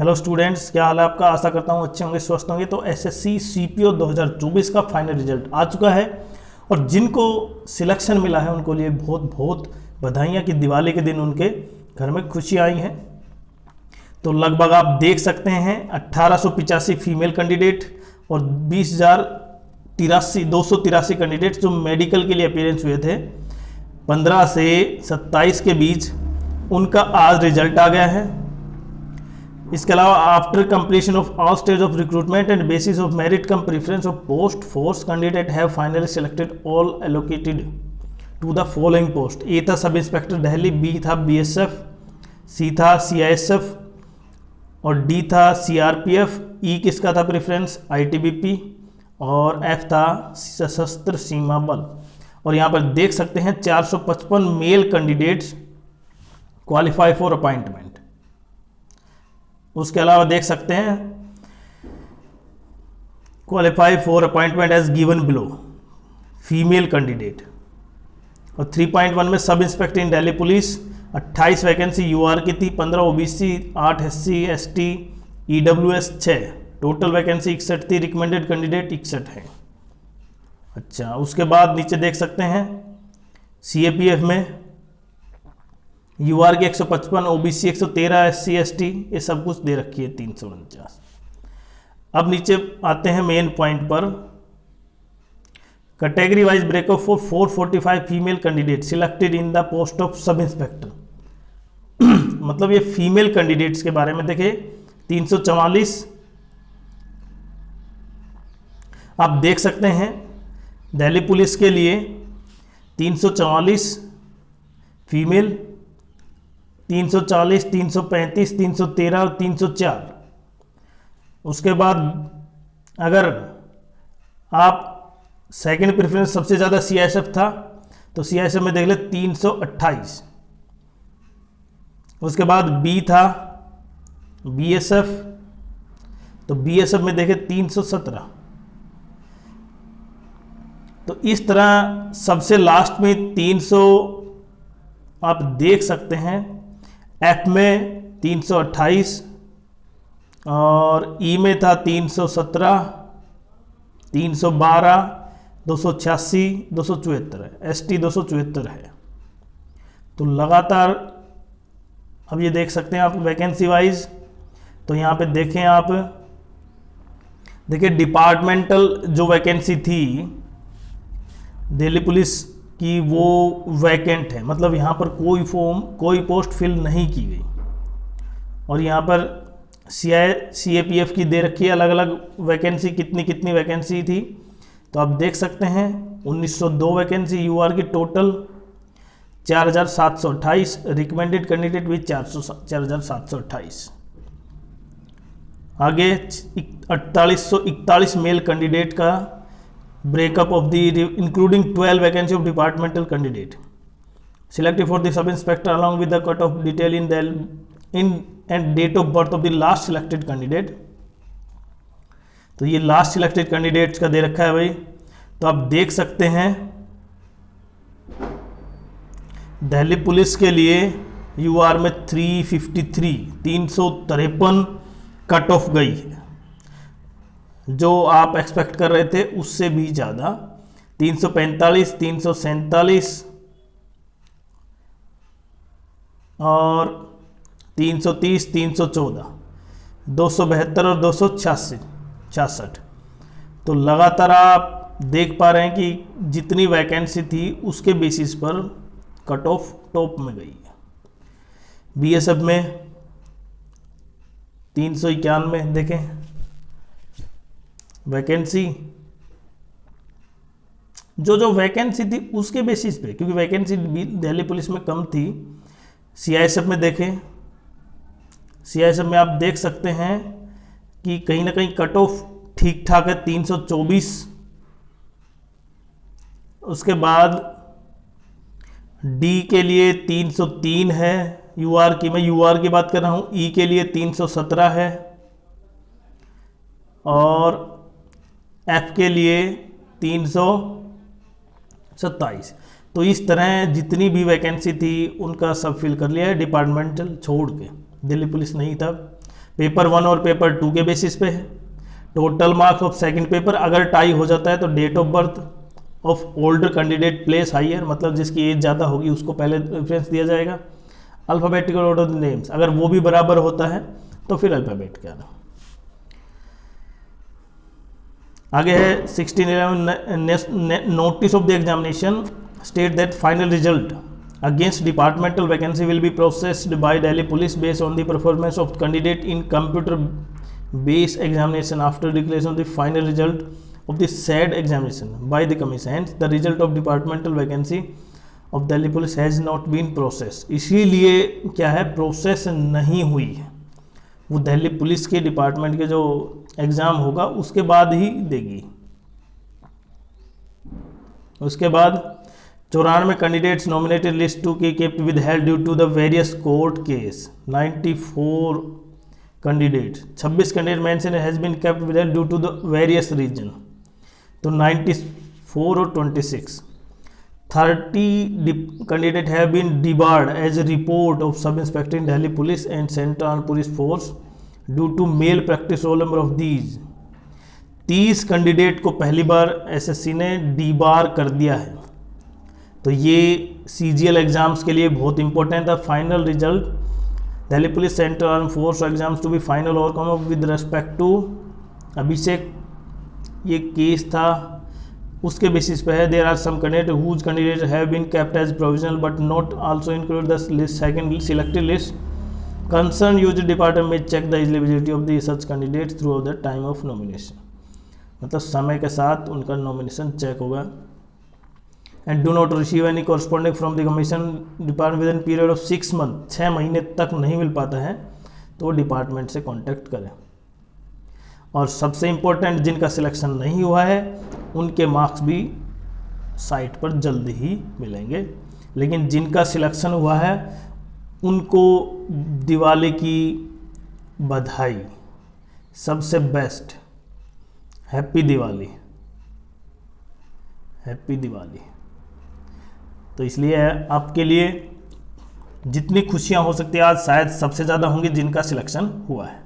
Hello students, क्या हाल है आपका। आशा करता हूँ अच्छे होंगे, स्वस्थ होंगे। तो एसएससी सीपीओ 2024 का फाइनल रिजल्ट आ चुका है और जिनको सिलेक्शन मिला है उनको लिए बहुत बहुत बधाइयाँ कि दिवाली के दिन उनके घर में खुशी आई है। तो लगभग आप देख सकते हैं 1885 फीमेल कैंडिडेट और 283 कैंडिडेट जो मेडिकल के लिए अपीयरेंस हुए थे 15 से 27 के बीच, उनका आज रिजल्ट आ गया है। इसके अलावा after completion of all stage of recruitment and basis of merit cum preference of post force candidate have finally selected all allocated to the following post. A था सब इंस्पेक्टर दिल्ली, बी था BSF, C था CISF और D था CRPF. ई किसका था preference? ITBP और F था सशस्त्र सीमा बल। और यहाँ पर देख सकते हैं 455 male candidates qualify for appointment. उसके अलावा देख सकते हैं qualify for appointment as given below female candidate. और 3.1 में sub inspector in Delhi police 28 vacancy UR की थी, 15 OBC, 8 SC ST, EWS 6, total vacancy 61 थी, रिकमेंडेड कैंडिडेट 61 है। अच्छा, उसके बाद नीचे देख सकते हैं सीएपीएफ में यूआर की 155, ओबीसी 113, एससी एसटी ये सब कुछ दे रखी है 349। अब नीचे आते हैं मेन पॉइंट पर। Category wise breakup for 445 female candidate selected in the post of sub inspector. मतलब ये फीमेल कैंडिडेट्स के बारे में देखें 344 आप देख सकते हैं। दिल्ली पुलिस के लिए 344 फीमेल, 340, 335, 313 और 304। उसके बाद अगर आप सेकंड प्रेफरेंस सबसे ज़्यादा सीआईएसएफ था तो सीआईएसएफ में देख ले 328। उसके बाद बी था बीएसएफ, तो बीएसएफ में देखे 317। तो इस तरह सबसे लास्ट में 300 आप देख सकते हैं। एफ में 328 और ई में था 317, 312, 286, 274 है, एसटी 274 है। तो लगातार अब ये देख सकते हैं आप वैकेंसी वाइज। तो यहाँ पे देखें आप, देखिए डिपार्टमेंटल जो वैकेंसी थी दिल्ली पुलिस कि वो वैकेंट है, मतलब यहाँ पर कोई पोस्ट फिल नहीं की गई। और यहाँ पर सीएपीएफ की दे रखी है अलग अलग वैकेंसी, कितनी वैकेंसी थी। तो आप देख सकते हैं 1902 वैकेंसी यूआर की, टोटल 4728, रिकमेंडेड कैंडिडेट भी 4728। आगे 4841 मेल कैंडिडेट का breakup of the including 12 vacancy of departmental candidate selected for the sub inspector along with the cut off detail in and date of birth of the last selected candidate। तो ये last selected candidates का दे रखा है भाई। तो आप देख सकते हैं दिल्ली पुलिस के लिए यूआर में 353 कट ऑफ गई है, जो आप एक्सपेक्ट कर रहे थे उससे भी ज़्यादा। 345, 347 और 330, 314, 272 और 266। तो लगातार आप देख पा रहे हैं कि जितनी वैकेंसी थी उसके बेसिस पर कट ऑफ टॉप में गई है। बीएसएफ में 391 देखें वैकेंसी, जो वैकेंसी थी उसके बेसिस पे, क्योंकि वैकेंसी दिल्ली पुलिस में कम थी। सीआईएसएफ में देखें, सीआईएसएफ में आप देख सकते हैं कि कहीं ना कहीं कट ऑफ ठीक ठाक है 324। उसके बाद डी के लिए 303 है यूआर की, मैं यूआर की बात कर रहा हूँ। ई के लिए 317 है और एफ के लिए 327। तो इस तरह जितनी भी वैकेंसी थी उनका सब फिल कर लिया है डिपार्टमेंटल छोड़ के, दिल्ली पुलिस नहीं था। पेपर 1 और पेपर 2 के बेसिस पे है। Total marks of second paper, अगर टाई हो जाता है तो date of birth of older candidate place higher, मतलब जिसकी एज ज़्यादा होगी उसको पहले प्रेफरेंस दिया जाएगा। Alphabetical order of the names, अगर वो भी बराबर होता है तो फिर अल्फ़ाबेट के आना। आगे है 1611 notice of the examination state that final result against departmental vacancy will be processed by Delhi Police based on the performance of candidate in computer based examination after declaration of the final result of the said examination by the commission. Hence the result of departmental vacancy of Delhi Police has not been processed. इसीलिए क्या है, process नहीं हुई है, वो Delhi police के department के जो एग्ज़ाम होगा उसके बाद ही देगी। उसके बाद 94 कैंडिडेट्स नॉमिनेटेड लिस्ट टू की kept withheld due to the various court case. 94 candidate, 26 candidate mention has been kept withheld due to the various reason, तो 94 और 26। 30 candidate have been debarred as a report of sub inspector in Delhi police and central police force due to malpractice roll number of these. 30 candidate को पहली बार SSC ने debar कर दिया है, तो ये सीजीएल एग्जाम्स के लिए बहुत इंपॉर्टेंट था। Final result Delhi police central arm force exams to be final outcome with respect to Abhishek, ये केस था उसके बेसिस पे है। There are some candidate whose candidate have been kept as provisional but not also include the list second selected list. Concern use department में check the eligibility of the such candidates throughout the time of nomination, मतलब समय के साथ उनका nomination check होगा। And do not receive any corresponding from the commission department with in period of 6 month, 6 महीने तक नहीं मिल पाता है तो वो डिपार्टमेंट से कांटेक्ट करें। और सबसे इम्पोर्टेंट, जिनका सिलेक्शन नहीं हुआ है उनके मार्क्स भी साइट पर जल्दी ही मिलेंगे, लेकिन जिनका सिलेक्शन हुआ है उनको दिवाली की बधाई, सबसे best, happy Diwali, happy Diwali. तो इसलिए आपके लिए जितनी खुशियां हो सकती है आज शायद सबसे ज़्यादा होंगी जिनका सिलेक्शन हुआ है।